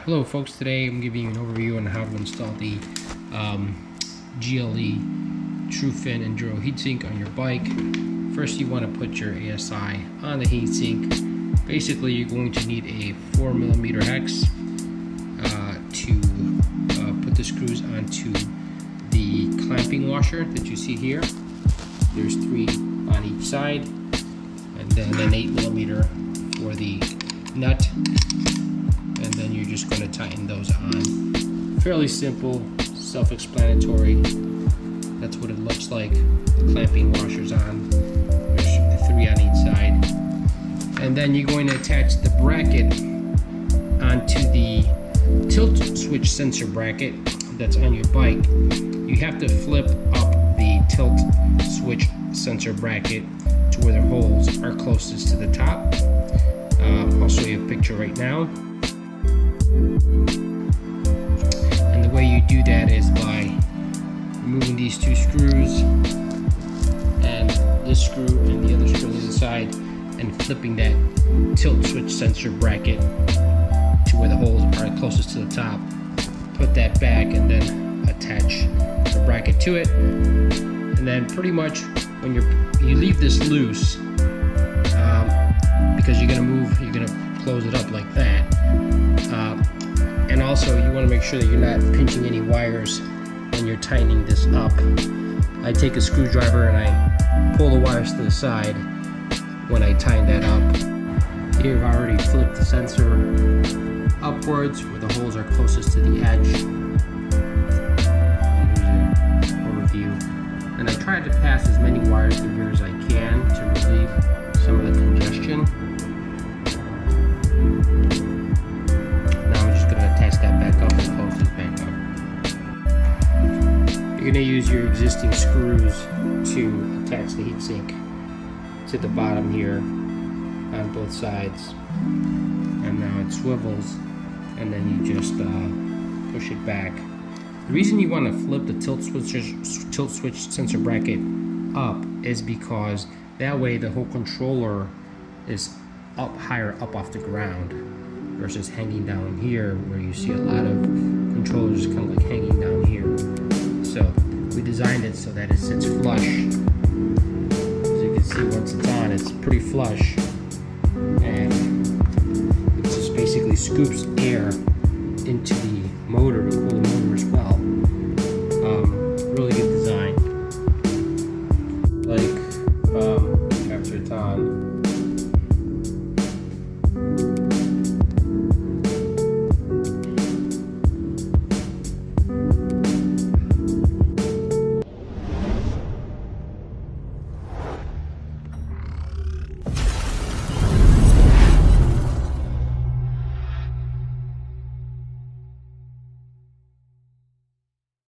Hello folks, today I'm giving you an overview on how to install the GLE Enduro heatsink on your bike. First you want to put your ASI on the heatsink. Basically you're going to need a 4mm hex to put the screws onto the clamping washer that you see here. There's 3 on each side, and then an 8mm for the nut. And then you're just going to tighten those on. Fairly simple, self-explanatory. That's what it looks like. The clamping washer's on. There's 3 on each side. And then you're going to attach the bracket onto the tilt switch sensor bracket that's on your bike. You have to flip up the tilt switch sensor bracket to where the holes are closest to the top. I'll show you a picture right now. And the way you do that is by removing these 2 screws and this screw and the other screw on the other side, and flipping that tilt switch sensor bracket to where the holes are closest to the top. Put that back and then attach the bracket to it, and then pretty much when you leave this loose, because you're gonna close it up like that. And also you want to make sure that you're not pinching any wires when you're tightening this up. I take a screwdriver and I pull the wires to the side when I tighten that up. Here I've already flipped the sensor upwards where the holes are closest to the edge. Here's an overview. And I tried to pass as many wires through here as I can to relieve some of the congestion. That back up and close this back up. You're going to use your existing screws to attach the heatsink to the bottom here on both sides, and now it swivels, and then you just push it back. The reason you want to flip the tilt switch sensor bracket up is because that way the whole controller is up higher up off the ground, versus hanging down here where you see a lot of controllers kind of like hanging down here. So we designed it so that it sits flush. As you can see, once it's on, it's pretty flush, and it just basically scoops air into the motor to cool the motor as well.